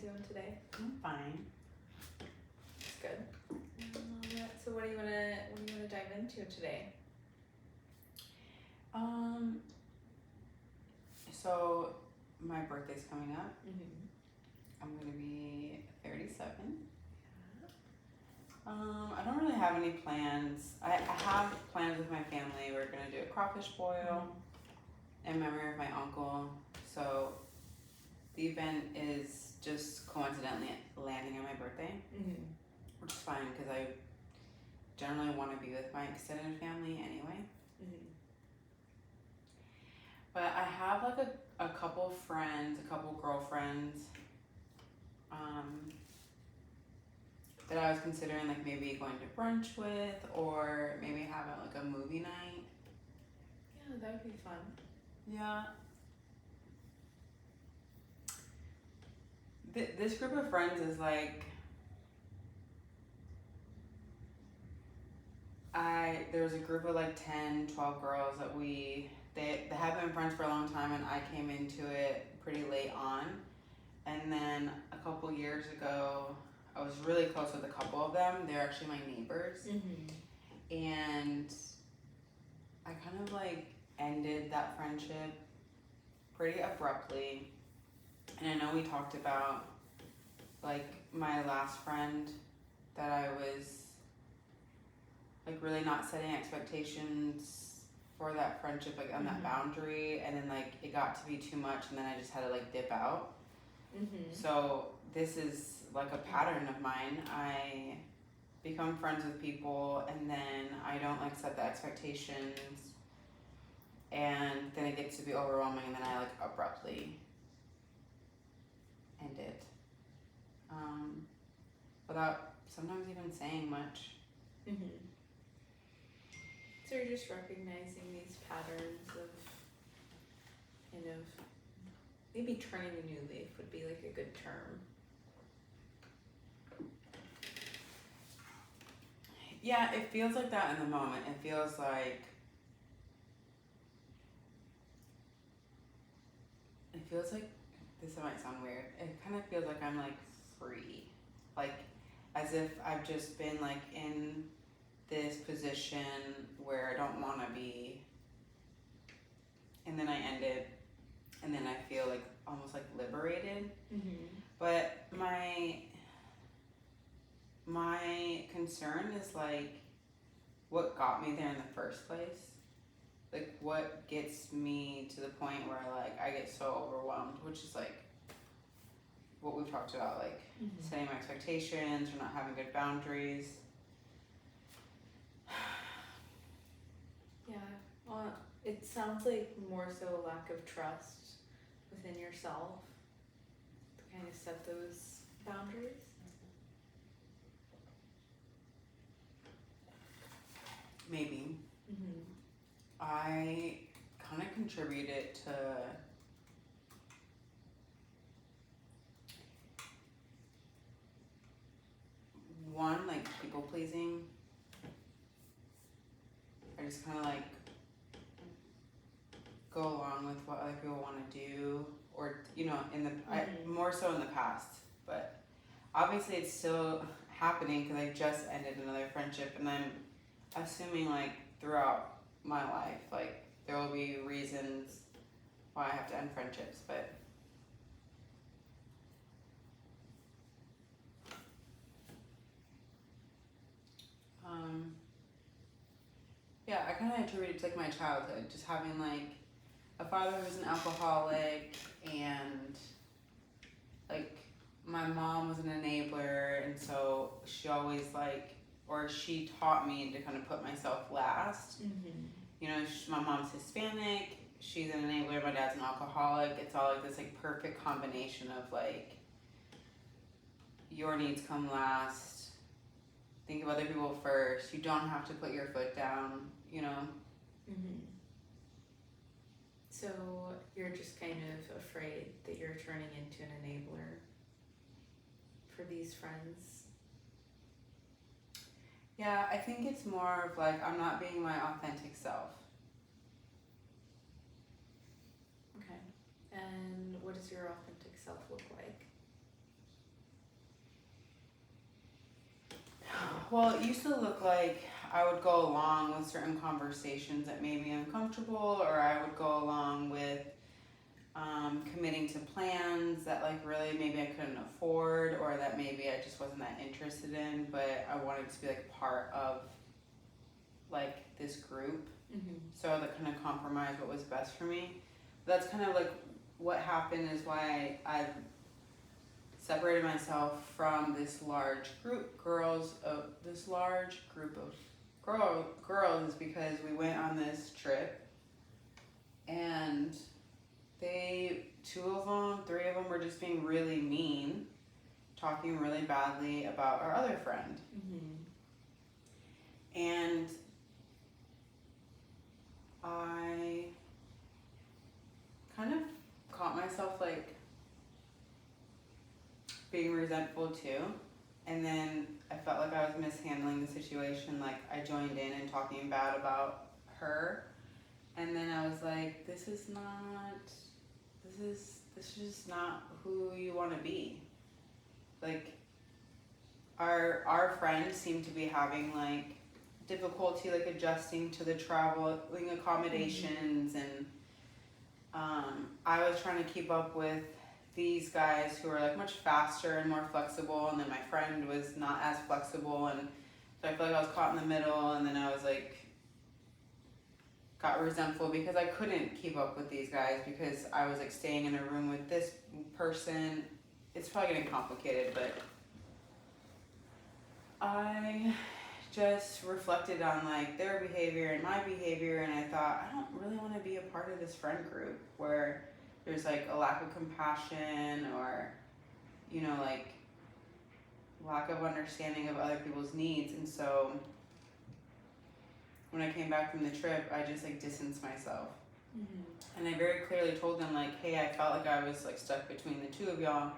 you doing today? I'm fine. That's good. So what do you wanna dive into today? So my birthday's coming up. Mm-hmm. I'm gonna be 37. I don't really have any plans. I have plans with my family. We're gonna do a crawfish boil in memory of my uncle. So the event is just coincidentally landing on my birthday, Mm-hmm. which is fine because I generally want to be with my extended family anyway. Mm-hmm. But I have like a couple friends, a couple girlfriends, that I was considering like maybe going to brunch with or maybe having like a movie night. Yeah, that would be fun. Yeah. This group of friends is like, there was a group of like 10, 12 girls that they have been friends for a long time, and I came into it pretty late on. And then a couple years ago, I was really close with a couple of them. They're actually my neighbors. Mm-hmm. And I kind of like ended that friendship pretty abruptly. And I know we talked about like my last friend that I was like really not setting expectations for that friendship, like on that boundary, and then like it got to be too much, and then I just had to like dip out. Mm-hmm. So this is like a pattern of mine. I become friends with people, and then I don't like set the expectations, and then it gets to be overwhelming, and then I like abruptly end it, without sometimes even saying much. Mm-hmm. So you're just recognizing these patterns of kind of maybe turning a new leaf would be like a good term. Yeah, it feels like that in the moment. It feels like this might sound weird. It kind of feels like I'm like free, like as if I've just been like in this position where I don't want to be, and then I end it, and then I feel like almost like liberated. Mm-hmm. But my concern is like what got me there in the first place, like what gets me to the point where like I get so overwhelmed, which is like what we've talked about, like setting my expectations or not having good boundaries. Yeah, well, it sounds like more so a lack of trust within yourself to kind of set those boundaries. Maybe. Mm-hmm. I kind of contributed to one, like people pleasing. I just kind of like go along with what other people want to do, or you know, more so in the past. But obviously, it's still happening because I just ended another friendship, and I'm assuming like throughout my life, like there will be reasons why I have to end friendships, but yeah, I kind of attribute it to like my childhood, just having like a father who was an alcoholic, and like my mom was an enabler, and so she always like, or she taught me to kind of put myself last. Mm-hmm. You know, my mom's Hispanic, she's an enabler, my dad's an alcoholic. It's all like this like perfect combination of like your needs come last, think of other people first, you don't have to put your foot down, you know. Mm-hmm. So you're just kind of afraid that you're turning into an enabler for these friends. Yeah, I think it's more of like I'm not being my authentic self. Okay. And what does your authentic self look like? Well, it used to look like I would go along with certain conversations that made me uncomfortable, or I would go along with committing to plans that like really maybe I couldn't afford, or that maybe I just wasn't that interested in, but I wanted to be like part of like this group. So I like kind of compromise what was best for me. That's kind of like what happened is why I separated myself from this large group of girls is because we went on this trip and three of them were just being really mean, talking really badly about our other friend. And I kind of caught myself like being resentful too. And then I felt like I was mishandling the situation. Like I joined in and talking bad about her. And then I was like, this is just not who you want to be. Like our friends seemed to be having like difficulty like adjusting to the traveling accommodations, and I was trying to keep up with these guys who are like much faster and more flexible, and then my friend was not as flexible, and so I feel like I was caught in the middle, and then I was like got resentful because I couldn't keep up with these guys because I was like staying in a room with this person. It's probably getting complicated, but I just reflected on like their behavior and my behavior, and I thought I don't really want to be a part of this friend group where there's like a lack of compassion, or you know, like lack of understanding of other people's needs. And so when I came back from the trip, I just like distanced myself. And I very clearly told them like, hey, I felt like I was like stuck between the two of y'all.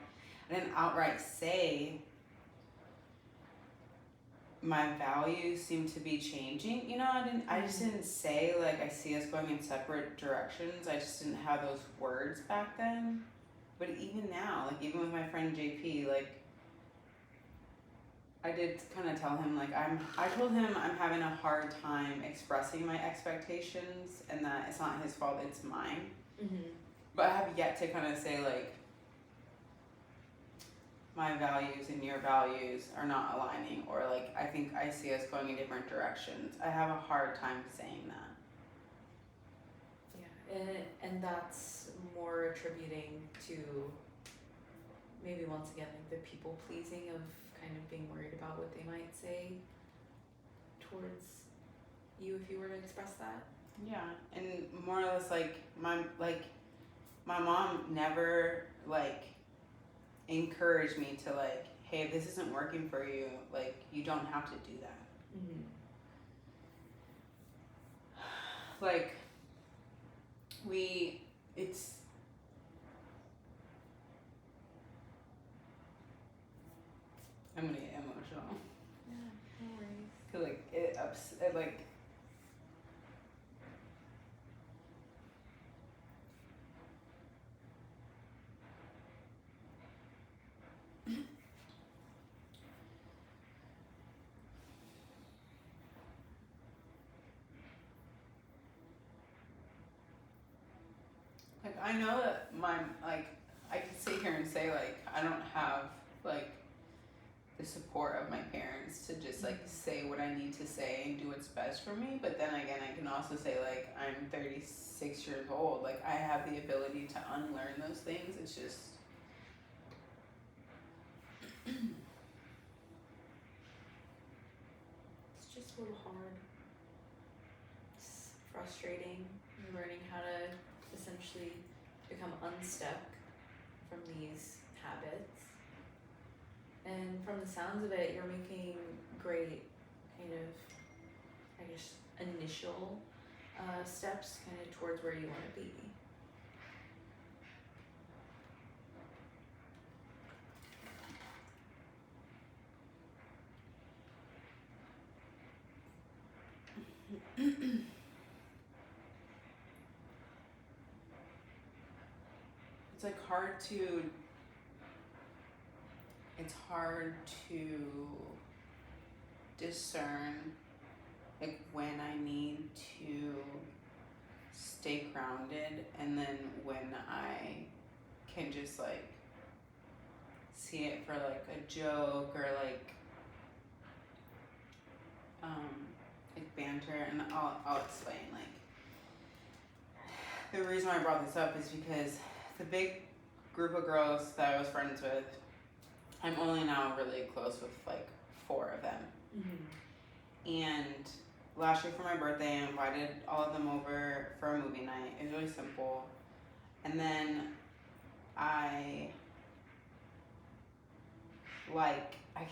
I didn't outright say my values seem to be changing. You know, I just didn't say like I see us going in separate directions. I just didn't have those words back then. But even now, like even with my friend JP, like I did kind of tell him like I told him I'm having a hard time expressing my expectations, and that it's not his fault, it's mine. But I have yet to kind of say like my values and your values are not aligning, or like I think I see us going in different directions. I have a hard time saying that. Yeah, and that's more attributing to maybe once again like the people pleasing of kind of being worried about what they might say towards you if you were to express that. Yeah, and more or less like my mom never like encouraged me to like, hey, if this isn't working for you, like you don't have to do that. Like it's I'm gonna get emotional. Yeah, no worries. Cause like it like I know that I could sit here and say like I don't have like the support of my parents to just like say what I need to say and do what's best for me, but then again I can also say like I'm 36 years old, like I have the ability to unlearn those things. It's just It's just a little hard. It's frustrating. You're learning how to essentially become unstuck from these habits. And from the sounds of it, you're making great kind of, I guess, initial steps kind of towards where you want to be. it's like it's hard to discern like when I need to stay grounded and then when I can just like see it for like a joke or like banter. And I'll explain. Like, the reason why I brought this up is because the big group of girls that I was friends with, I'm only now really close with like 4 of them. And last year for my birthday, I invited all of them over for a movie night. It was really simple. And then I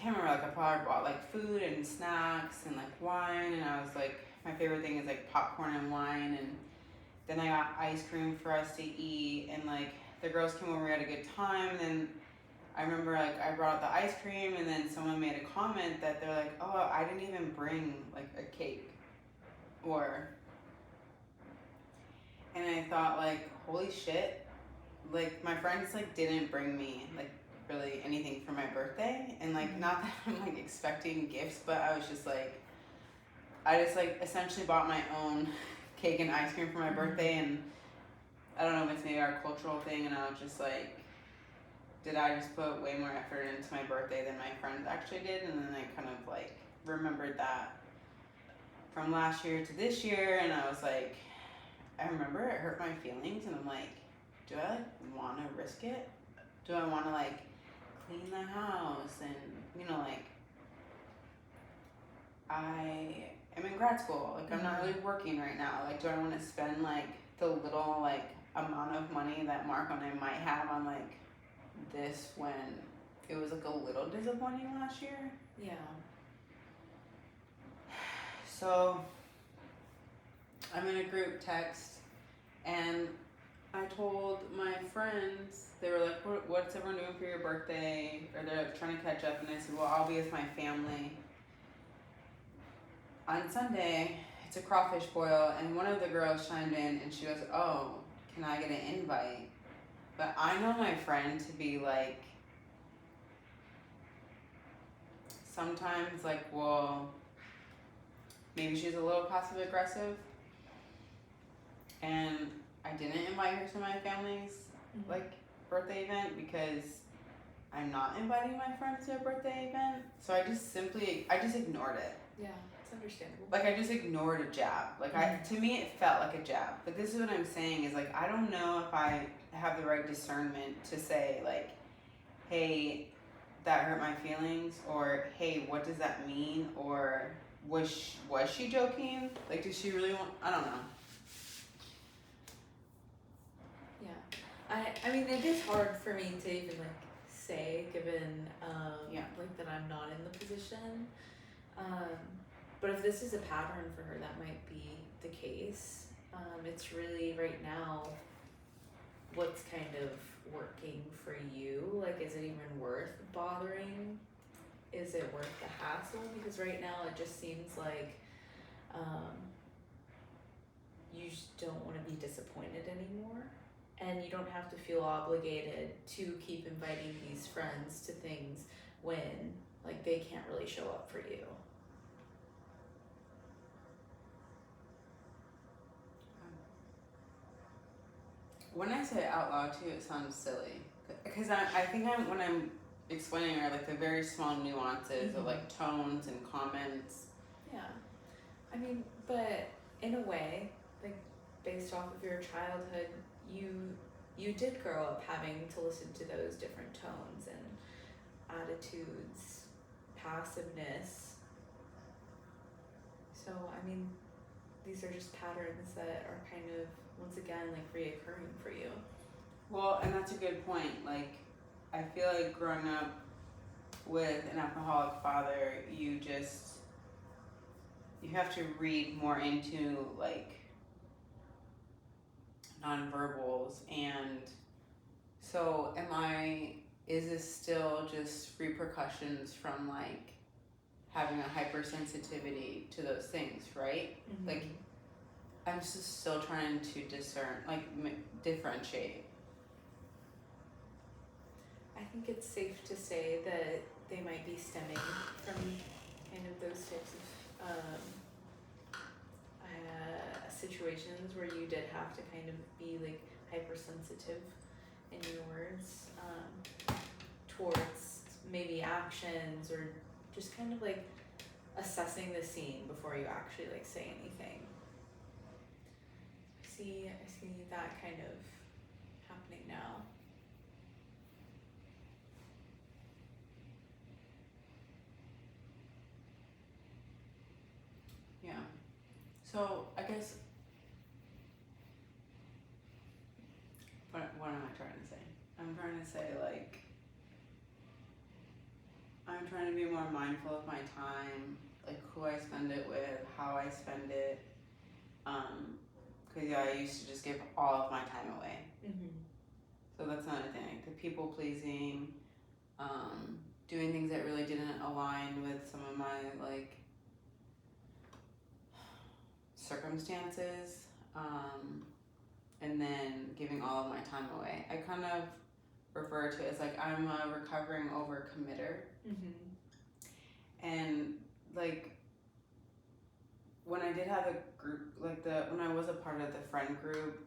can't remember, like I probably bought like food and snacks and like wine, and I was like, my favorite thing is like popcorn and wine, and then I got ice cream for us to eat, and like the girls came over, we had a good time, and then I remember like I brought out the ice cream, and then someone made a comment that they're like, oh, I didn't even bring like a cake, and I thought like, holy shit, like my friends like didn't bring me like really anything for my birthday, and like not that I'm like expecting gifts, but I was just like, I just like essentially bought my own cake and ice cream for my birthday, and I don't know if it's maybe our cultural thing, and I was just like, did I just put way more effort into my birthday than my friends actually did? And then I kind of like remembered that from last year to this year, and I was like, I remember it hurt my feelings, and I'm like, do I like want to risk it? Do I want to like clean the house? And you know, like I am in grad school, like I'm not really working right now, like do I want to spend like the little like amount of money that Mark and I might have on like this when it was like a little disappointing last year? Yeah. So I'm in a group text, and I told my friends, they were like, what's everyone doing for your birthday? Or they're like trying to catch up, and I said, well, I'll be with my family. On Sunday, it's a crawfish boil, and one of the girls chimed in, and she goes, oh, can I get an invite? But I know my friend to be like, sometimes like, well, maybe she's a little passive aggressive, and I didn't invite her to my family's like birthday event because I'm not inviting my friends to a birthday event. So I just ignored it. Yeah, it's understandable. Like I just ignored a jab. Like to me it felt like a jab. But this is what I'm saying is like, I don't know if I have the right discernment to say like, hey, that hurt my feelings, or hey, what does that mean, or was she joking? Like, did she really want? I don't know. Yeah, I mean it is hard for me to even like say, given like that I'm not in the position. But if this is a pattern for her, that might be the case. It's really right now what's kind of working for you. Like, is it even worth bothering? Is it worth the hassle? Because right now it just seems like you just don't want to be disappointed anymore. And you don't have to feel obligated to keep inviting these friends to things when like they can't really show up for you. When I say it out loud too, it sounds silly. Because I think when I'm explaining are like the very small nuances of like tones and comments. Yeah. I mean, but in a way, like based off of your childhood, you did grow up having to listen to those different tones and attitudes, passiveness. So, I mean, these are just patterns that are kind of, once again, like reoccurring for you. Well, and that's a good point. Like, I feel like growing up with an alcoholic father, you have to read more into like nonverbals, and so is this still just repercussions from like having a hypersensitivity to those things, right? Like, I'm just still trying to discern, like differentiate. I think it's safe to say that they might be stemming from kind of those types of situations where you did have to kind of be like hypersensitive in your words towards maybe actions or just kind of like assessing the scene before you actually like say anything. I see that kind of happening now. Yeah. So I guess what am I trying to say? I'm trying to say like I'm trying to be more mindful of my time, like who I spend it with, how I spend it. Cause yeah, I used to just give all of my time away. Mm-hmm. So that's another thing, like the people pleasing, doing things that really didn't align with some of my like circumstances, and then giving all of my time away. I kind of refer to it as like I'm a recovering over committer. Mm-hmm. And like when I did have a group, like when I was a part of the friend group,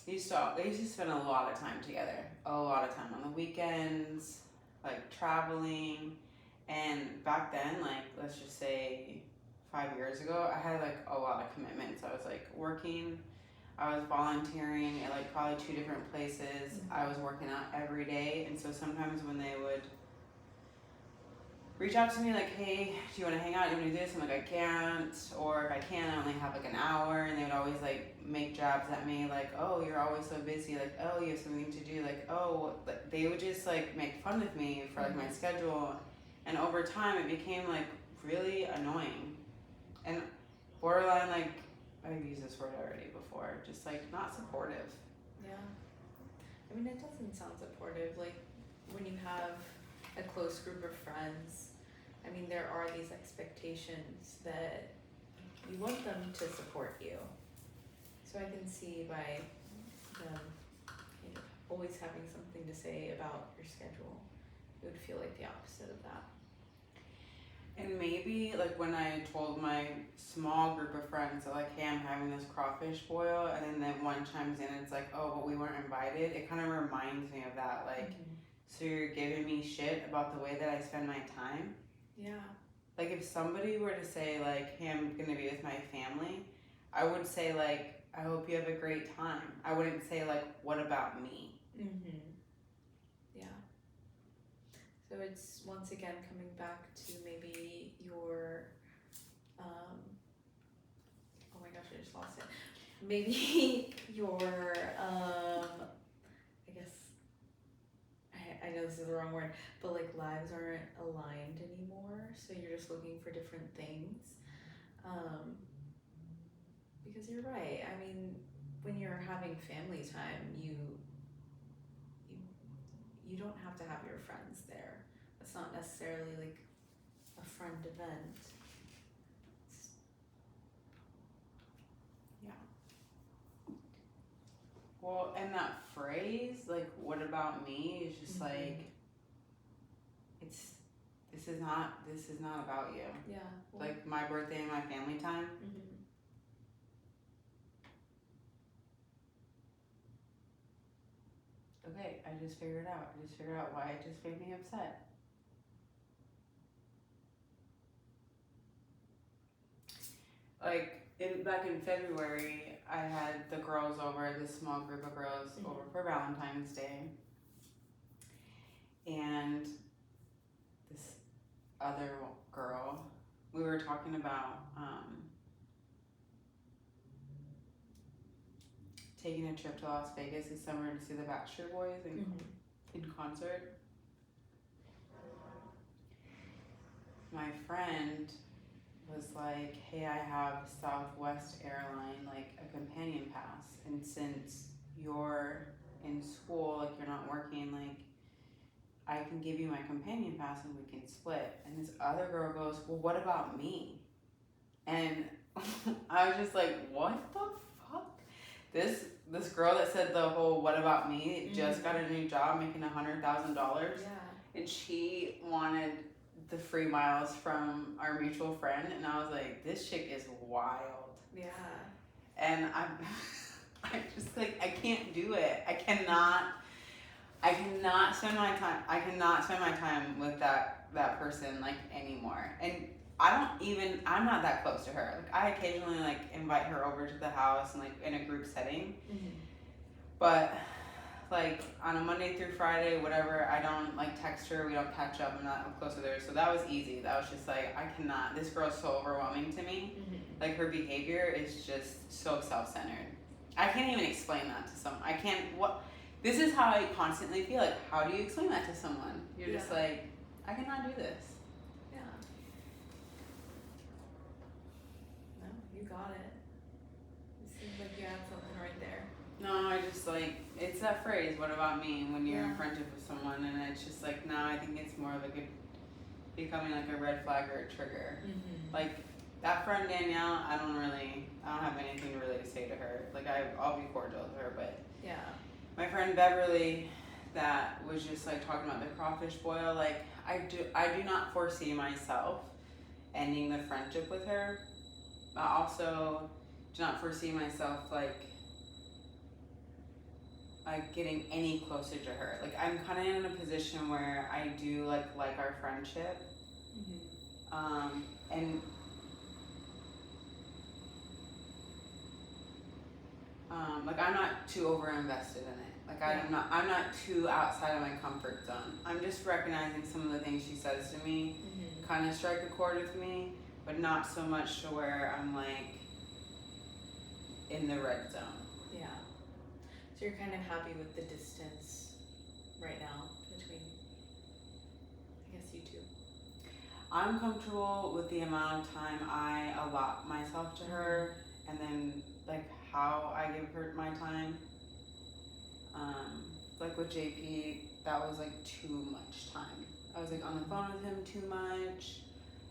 they used to spend a lot of time together, a lot of time on the weekends, like traveling. And back then, like let's just say 5 years ago, I had like a lot of commitments. I was like working, I was volunteering at like probably 2 different places. Mm-hmm. I was working out every day, and so sometimes when they would reach out to me like, hey, do you want to hang out? Do you want to do this? I'm like, I can't. Or if I can, I only have like an hour. And they would always like make jabs at me like, oh, you're always so busy. Like, oh, you have something to do. Like, oh, like, they would just like make fun of me for like my schedule. And over time, it became like really annoying and borderline like, I've used this word already before, just like not supportive. Yeah. I mean, it doesn't sound supportive. Like when you have a close group of friends, I mean, there are these expectations that you want them to support you. So I can see by them kind of always having something to say about your schedule, it would feel like the opposite of that. And maybe like when I told my small group of friends that like, hey, I'm having this crawfish boil, and then that one chimes in and it's like, oh, but we weren't invited. It kind of reminds me of that, like, so you're giving me shit about the way that I spend my time. Yeah. Like if somebody were to say like, hey, I'm gonna be with my family, I would say like, I hope you have a great time. I wouldn't say like, what about me? Mm-hmm. Yeah. So it's once again coming back to maybe your, oh my gosh, I just lost it. Maybe your, I guess, I know this is the wrong word, but like lives aren't aligned anymore. So you're just looking for different things. Because you're right. I mean, when you're having family time, you don't have to have your friends there. It's not necessarily like a friend event. Yeah. Well, and that phrase, like, what about me, is just like, this is not about you. Yeah. Well, like my birthday and my family time. Mm-hmm. Okay, I just figured out why it just made me upset. Like back in February, I had the girls over, this small group of girls over for Valentine's Day, and this other girl, we were talking about taking a trip to Las Vegas this summer to see the Backstreet Boys in concert. My friend was like, hey, I have Southwest Airline, like a companion pass, and since you're in school, like you're not working, like I can give you my companion pass and we can split. And this other girl goes, well, what about me? And I was just like, what the fuck? This girl that said the whole what about me just got a new job making $100,000. Yeah. And she wanted the free miles from our mutual friend, and I was like, this chick is wild. Yeah. And I just like, I can't do it. I cannot spend my time. I cannot spend my time with that person like anymore. And I'm not that close to her. Like I occasionally like invite her over to the house and like in a group setting. Mm-hmm. But like on a Monday through Friday, whatever, I don't like text her, we don't catch up, I'm not close with her. So that was easy. That was just like, I cannot, this girl's so overwhelming to me. Mm-hmm. Like her behavior is just so self-centered. I can't even explain that to someone. This is how I constantly feel. Like, how do you explain that to someone? You're just like, I cannot do this. Yeah. No, you got it. It seems like you had something right there. No, I just like, it's that phrase, what about me, when you're in Yeah. friendship with someone, and it's just like, now I think it's more of like becoming like a red flag or a trigger. Mm-hmm. Like, that friend Danielle, I don't have anything to really say to her. Like, I'll be cordial with her, but Yeah. my friend Beverly, that was just like talking about the crawfish boil, like, I do not foresee myself ending the friendship with her. I also do not foresee myself like getting any closer to her. Like I'm kind of in a position where I do like our friendship, Mm-hmm. and like I'm not too over invested in it. Like I'm not too outside of my comfort zone. I'm just recognizing some of the things she says to me Mm-hmm. kind of strike a chord with me, but not so much to where I'm like in the red zone. Yeah. So you're kind of happy with the distance right now between, I guess, you two. I'm comfortable with the amount of time I allot myself to her, and then like how I give her my time. Like with JP, that was like too much time. I was like on the phone with him too much.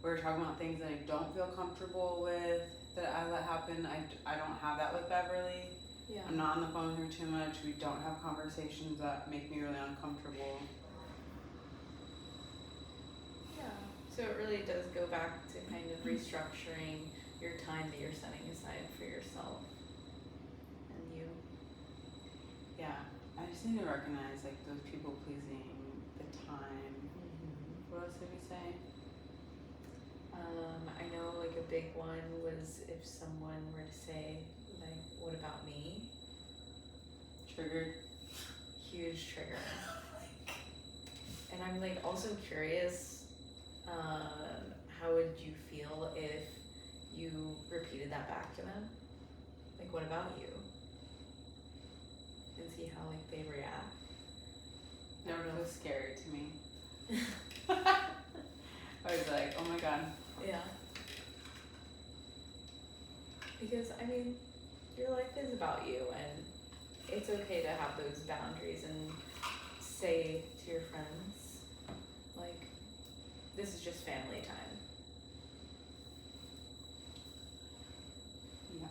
We were talking about things that I don't feel comfortable with that I let happen. I don't have that with Beverly. Yeah. I'm not on the phone with her too much. We don't have conversations that make me really uncomfortable. Yeah. So it really does go back to kind of restructuring your time that you're setting aside for yourself and you. Yeah, I just need to recognize like those people pleasing, the time. Mm-hmm. What else did we say? I know like a big one was if someone were to say like, what about me? Triggered. Huge trigger. And I'm like also curious, how would you feel if you repeated that back to them? Like, what about you? And see how like they react. I That don't know. was scary to me. I was like, oh my god. Yeah. Because I mean, your life is about you, and it's okay to have those boundaries and say to your friends, like, this is just family time. Yeah.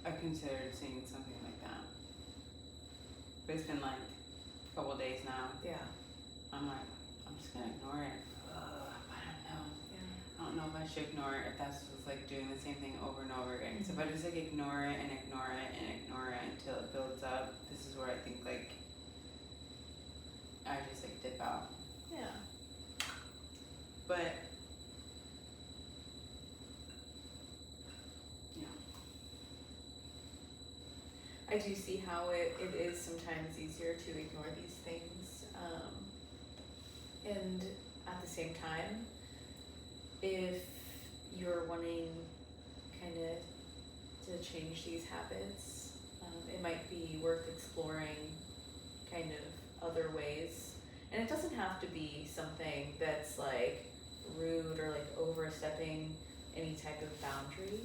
I considered saying something like that. But it's been like a couple days now. Yeah. I'm like, I'm just gonna ignore it. I don't know. Yeah. I don't know if I should ignore it, if that's just like doing the same thing over and over again. So if I just like ignore it and ignore it and ignore it until it builds up, this is where I think like I just like dip out. Yeah. But yeah. I do see how it is sometimes easier to ignore these things. And at the same time, if you're wanting kind of to change these habits, it might be worth exploring kind of other ways. And it doesn't have to be something that's like rude or like overstepping any type of boundary.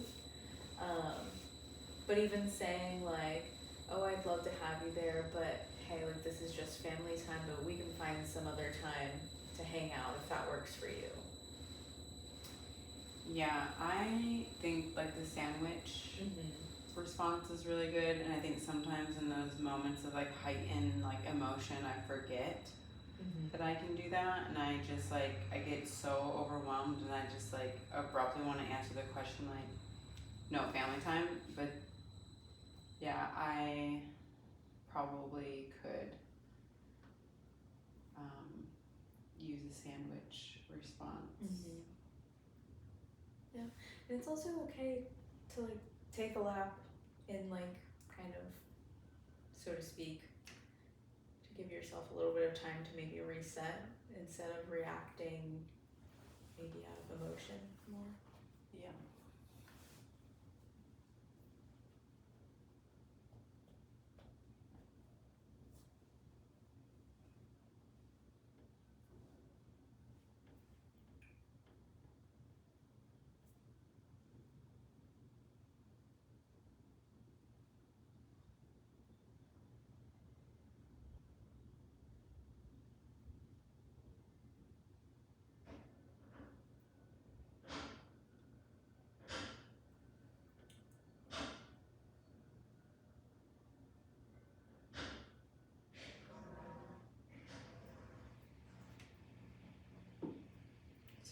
But even saying like, oh, I'd love to have you there, but hey, like this is just family time, but we can find some other time to hang out if that works for you. Yeah, I think like the sandwich response is really good, and I think sometimes in those moments of like heightened like emotion I forget that I can do that, and I just like I get so overwhelmed, and I just like abruptly want to answer the question like, no family time. But yeah, I probably could use a sandwich response. Yeah, and it's also okay to like take a lap in like kind of, so to speak, to give yourself a little bit of time to maybe reset instead of reacting maybe out of emotion more. Yeah.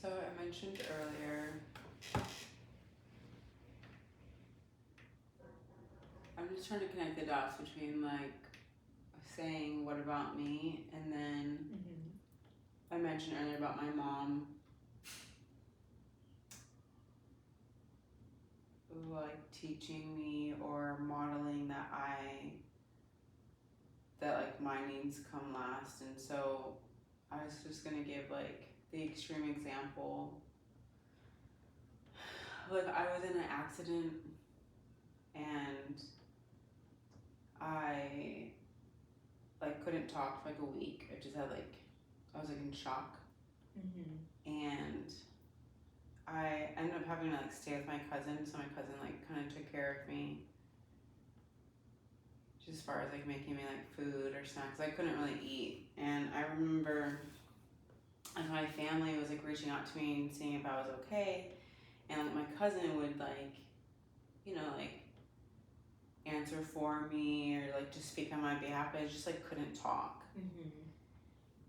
So I mentioned earlier, I'm just trying to connect the dots between like saying what about me, and then I mentioned earlier about my mom like teaching me or modeling that like my needs come last. And so I was just gonna give like the extreme example. Like I was in an accident and I like couldn't talk for like a week. I just had like I was like in shock. And I ended up having to like stay with my cousin, so my cousin like kind of took care of me, just as far as like making me like food or snacks. I couldn't really eat, and I remember like my family was like reaching out to me and seeing if I was okay, and like my cousin would like, you know, like answer for me or like just speak on my behalf, but I just like couldn't talk.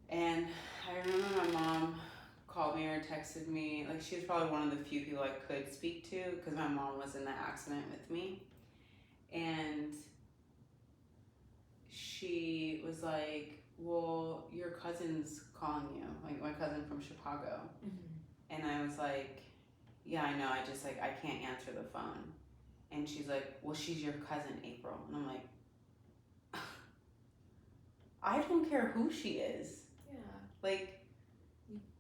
And I remember my mom called me or texted me. Like she was probably one of the few people I could speak to because my mom was in the accident with me. And she was like, well, your cousin's calling you, like my cousin from Chicago. And I was like, yeah, I know, I just like, I can't answer the phone. And she's like, well, she's your cousin, April. And I'm like, I don't care who she is. Yeah. Like,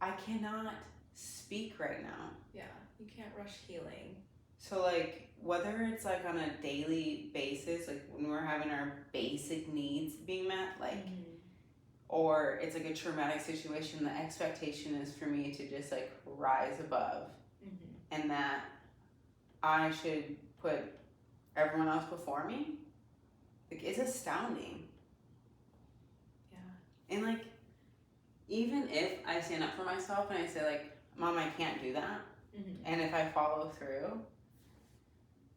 I cannot speak right now. Yeah, you can't rush healing. So like, whether it's like on a daily basis, like when we're having our basic needs being met, like, or it's like a traumatic situation, the expectation is for me to just like rise above, and that I should put everyone else before me. Like, it's astounding. Yeah. And like, even if I stand up for myself and I say like, Mom, I can't do that, and if I follow through,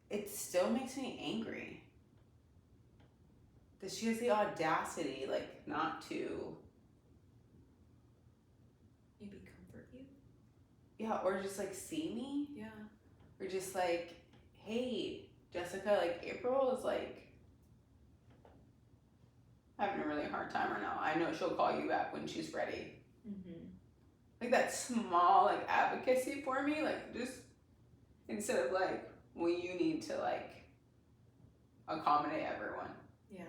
it still makes me angry that she has the audacity like not to maybe comfort you. Yeah, or just like see me. Yeah. Or just like, hey, Jessica, like April is like having a really hard time right now. I know she'll call you back when she's ready. Like that small like advocacy for me, like just instead of like, well, you need to like accommodate everyone. Yeah.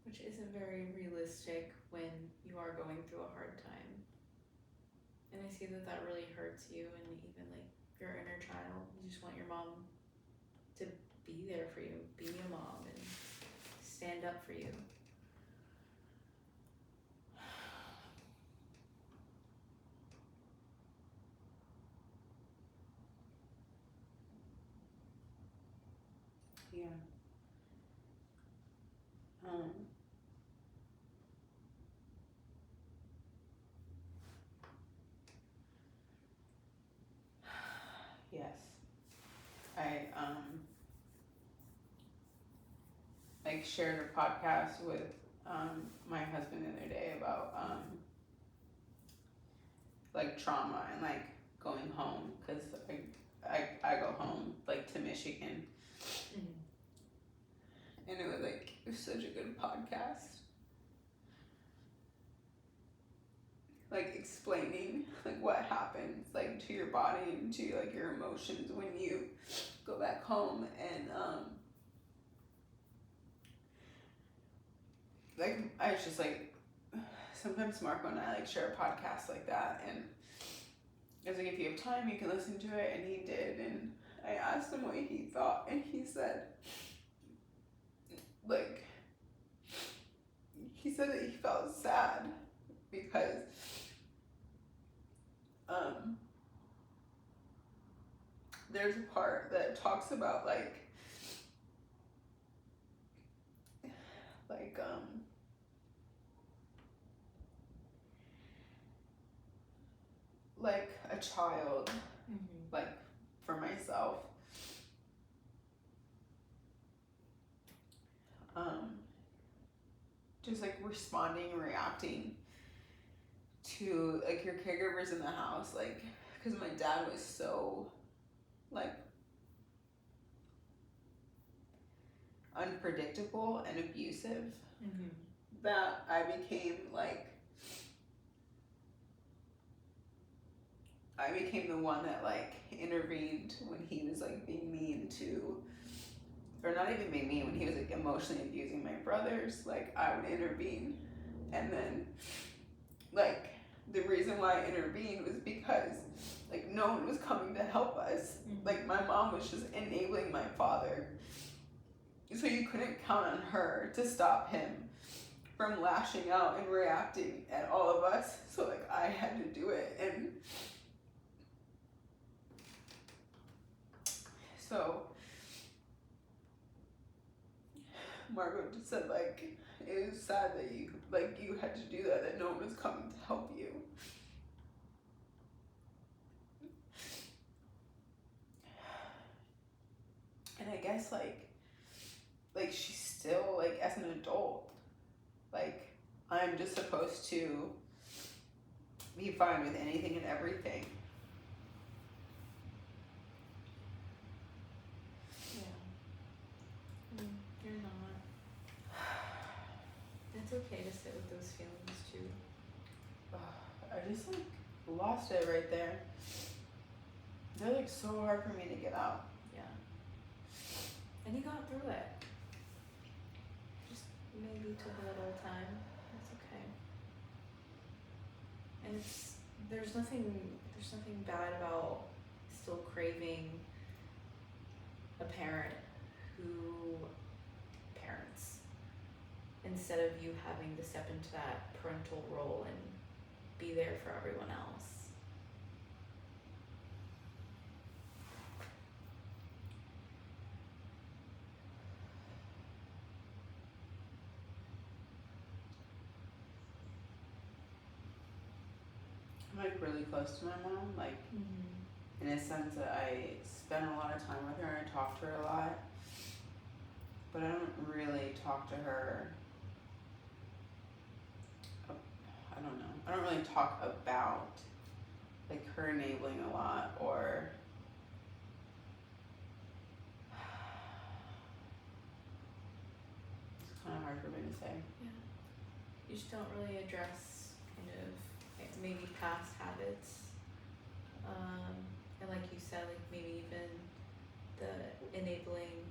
Which isn't very realistic when you are going through a hard time. And I see that that really hurts you, and even like your inner child. You just want your mom to be there for you, be a mom, and stand up for you. Yeah. Yes. I like shared a podcast with my husband the other day about like trauma and like going home, because I go home like to Michigan, and it was such a good podcast, like explaining like what happens like to your body and to like your emotions when you go back home. And like I was just like, sometimes Marco and I like share a podcast like that, and I was like, if you have time you can listen to it, and he did. And I asked him what he thought, and he said that he felt sad because there's a part that talks about like a child, like for myself, just like responding and reacting to like your caregivers in the house, like because my dad was so like unpredictable and abusive that I became the one that like intervened when he was like being mean to, or not even being mean, when he was like emotionally abusing my brothers. Like I would intervene, and then like the reason why I intervened was because like no one was coming to help us. Like my mom was just enabling my father, so you couldn't count on her to stop him from lashing out and reacting at all of us. So like I had to do it. And so Margot just said like it was sad that you had to do that no one was coming to help you. And I guess like she's still like, as an adult, like I'm just supposed to be fine with anything and everything. Yeah. You're not. It's okay to sit with those feelings too. I just like lost it right there. They're like so hard for me to get out. Yeah. And you got through it. Just maybe took a little time. That's okay. And there's nothing bad about still craving a parent who parents, instead of you having to step into that parental role and be there for everyone else. I'm like really close to my mom, like in a sense that I spend a lot of time with her and I talk to her a lot, but I don't really talk to her. I don't know. I don't really talk about like her enabling a lot, or it's kind of hard for me to say. Yeah. You just don't really address kind of maybe past habits. And like you said, like maybe even the enabling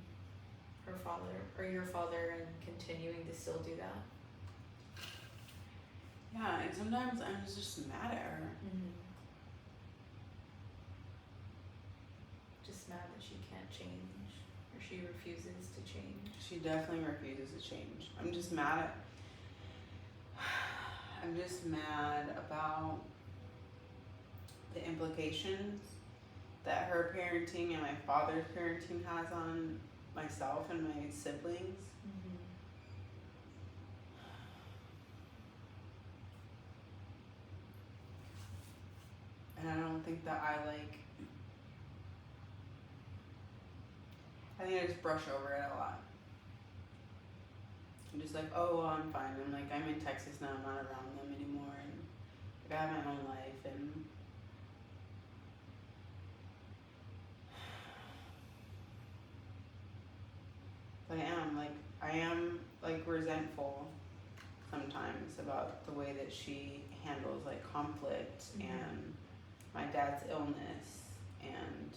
her father or your father and continuing to still do that. Yeah, and sometimes I'm just mad at her. Just mad that she can't change, or she refuses to change. She definitely refuses to change. I'm just mad about the implications that her parenting and my father's parenting has on myself and my siblings. And I don't think that I think I just brush over it a lot. I'm just like, oh, well, I'm fine. I'm like, I'm in Texas now. I'm not around them anymore, and like, I have my own life, and I am like resentful sometimes about the way that she handles like conflict and my dad's illness and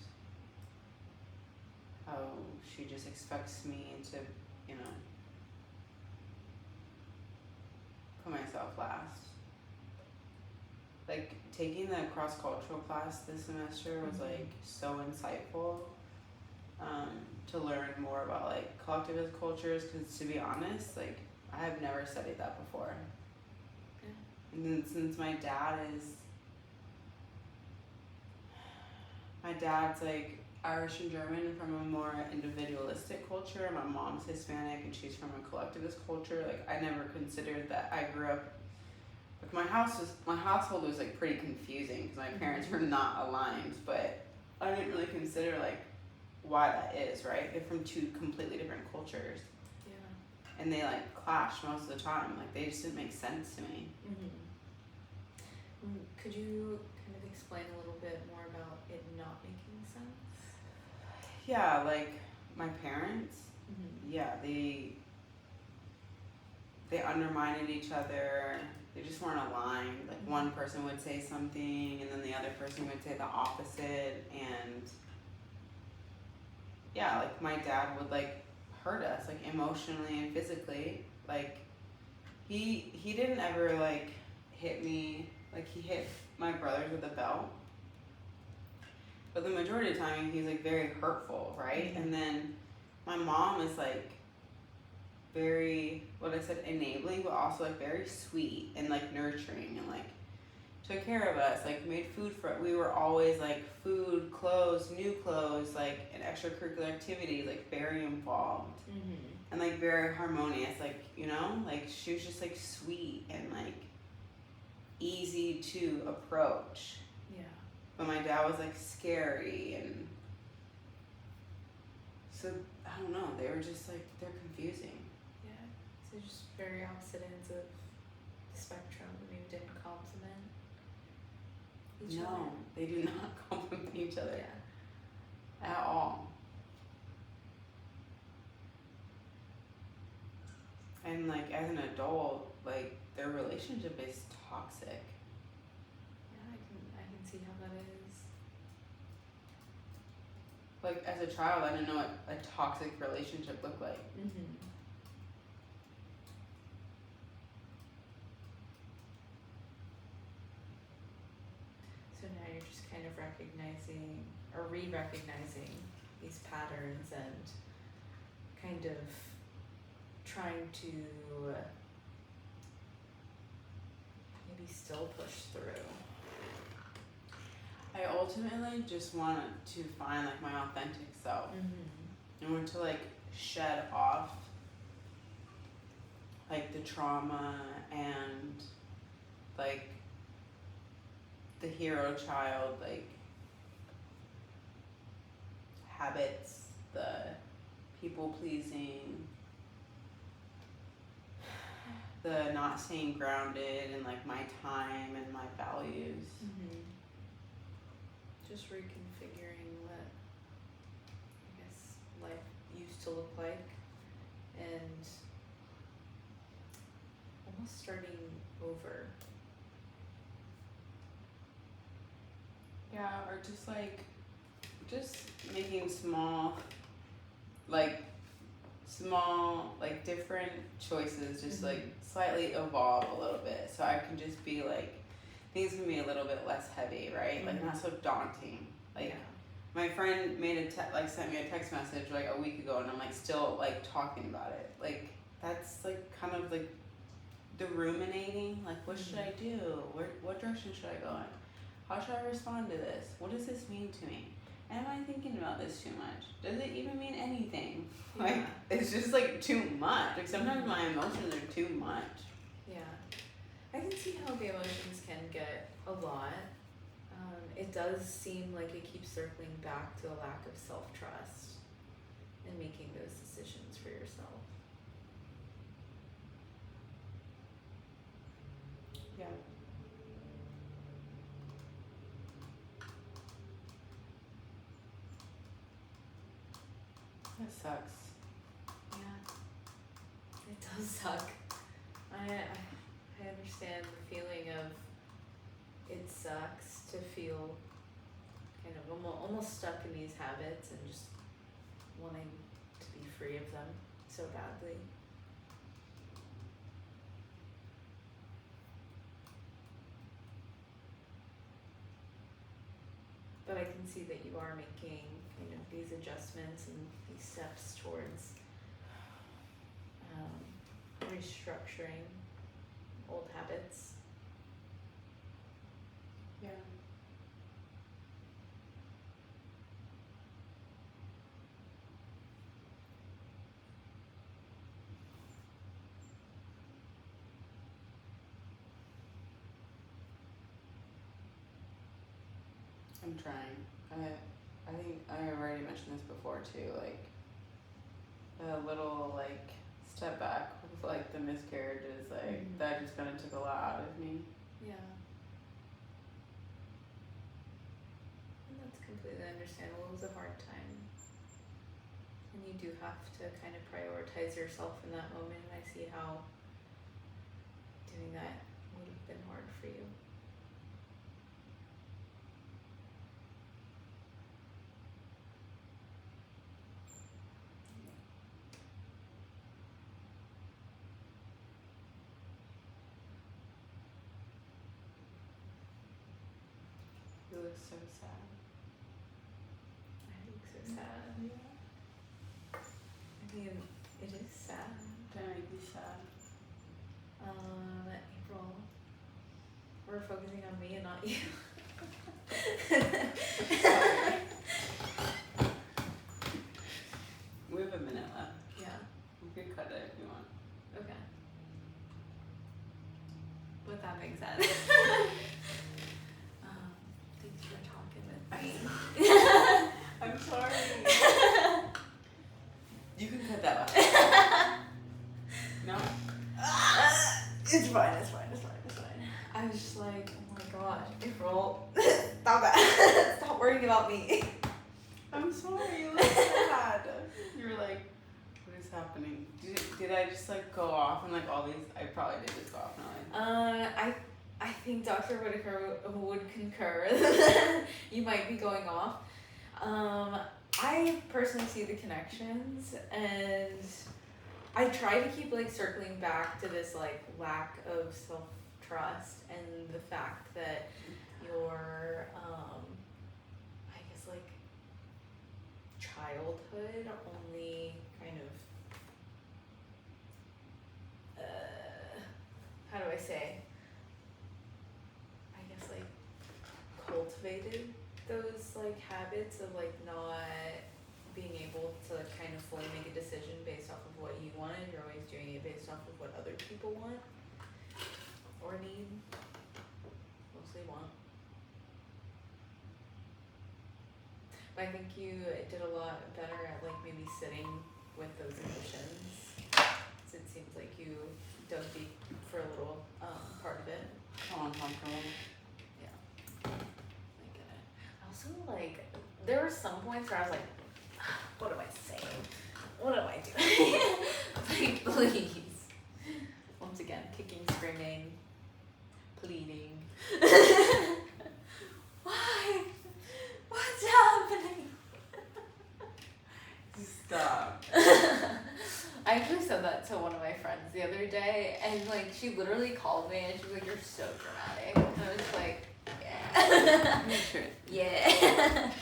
how she just expects me to, you know, put myself last. Like taking the cross-cultural class this semester was like so insightful, to learn more about like collectivist cultures, because to be honest, like I have never studied that before. And then since my dad's like Irish and German from a more individualistic culture, my mom's Hispanic and she's from a collectivist culture, like I never considered that. I grew up like my household was like pretty confusing because my parents were not aligned, but I didn't really consider like why that is, right? They're from two completely different cultures. Yeah. And they like clash most of the time. Like they just didn't make sense to me. Could you kind of explain a little bit more about it not making sense? Yeah, like my parents, yeah, they undermined each other. They just weren't aligned. Like one person would say something and then the other person would say the opposite, and yeah, like my dad would like hurt us like emotionally and physically. Like he didn't ever like hit me, like he hit my brothers with a belt, but the majority of the time he's like very hurtful, right? And then my mom is like very, what I said, enabling, but also like very sweet and like nurturing and like took care of us, like made food for, we were always like food, clothes, new clothes, like an extracurricular activity, like very involved and like very harmonious, like, you know, like she was just like sweet and like easy to approach. Yeah. But my dad was like scary, and so I don't know, they were just like, they're confusing. Yeah, so just very opposite ends of the spectrum. Maybe didn't complement each other. No, they do not complement each other. Yeah. At all. And like as an adult, like their relationship is toxic. Yeah, I can see how that is. Like as a child, I didn't know what a toxic relationship looked like. So now you're just kind of recognizing or re-recognizing these patterns and kind of trying to maybe still push through. I ultimately just wanted to find like my authentic self. I want to like shed off like the trauma and like the hero child like habits, the people pleasing, the not staying grounded in like my time and my values. Just reconfiguring what I guess life used to look like and almost starting over. Yeah, or just like making small like different choices, just like slightly evolve a little bit, so I can just be like, things can be a little bit less heavy, right? Like not so daunting. Like my friend made sent me a text message like a week ago, and I'm like still like talking about it. Like that's like kind of like the ruminating, like what should I do? What direction should I go in? How should I respond to this? What does this mean to me? Am I thinking about this too much? Does it even mean anything? Like it's just like too much. Like sometimes my emotions are too much. Yeah, I can see how the emotions can get a lot. It does seem like it keeps circling back to a lack of self-trust and making those decisions for yourself. Yeah. That sucks. Yeah, it does suck. I understand the feeling of it sucks to feel kind of almost stuck in these habits and just wanting to be free of them so badly. But I can see that you are making kind of these adjustments and these steps towards restructuring old habits. Yeah. I'm trying. I think I already mentioned this before too, like a little like step back with like the miscarriages, like that just kinda took a lot out of me. Yeah. And that's completely understandable. It was a hard time. And you do have to kind of prioritize yourself in that moment. And I see how doing that would have been hard for you. You look so sad. I look so sad. Yeah. I mean, it is sad. Don't make me sad. April, we're focusing on me and not you. We have a minute left. Yeah. We could cut it if you want. Okay. With that being said, thanks for talking with me. I'm sorry. You can cut that out. No? It's fine. I was just like, oh my gosh, April, stop that. Stop worrying about me. I'm sorry, you look sad. You were like, what is happening? Did I just like go off and like all these? I probably did just go off and like. I think Dr. Whitaker would concur. You might be going off. I personally see the connections, and I try to keep like circling back to this like lack of self-trust and the fact that your I guess like childhood only kind of how do I say, I guess like cultivated those like habits of like not being able to kind of fully make a decision based off of what you wanted. You're always doing it based off of what other people want or need. Mostly want. But I think you did a lot better at like maybe sitting with those emotions. So it seems like you dug deep for a little part of it. Uncomfortable. Yeah. I get it. Also, like, there were some points where I was like, what am I saying? What am I doing? Like, please. Once again, kicking, screaming, pleading. Why? What's happening? Stop. I actually said that to one of my friends the other day, and like she literally called me and she was like, "You're so dramatic." And I was just like, "Yeah." Make sure. Yeah.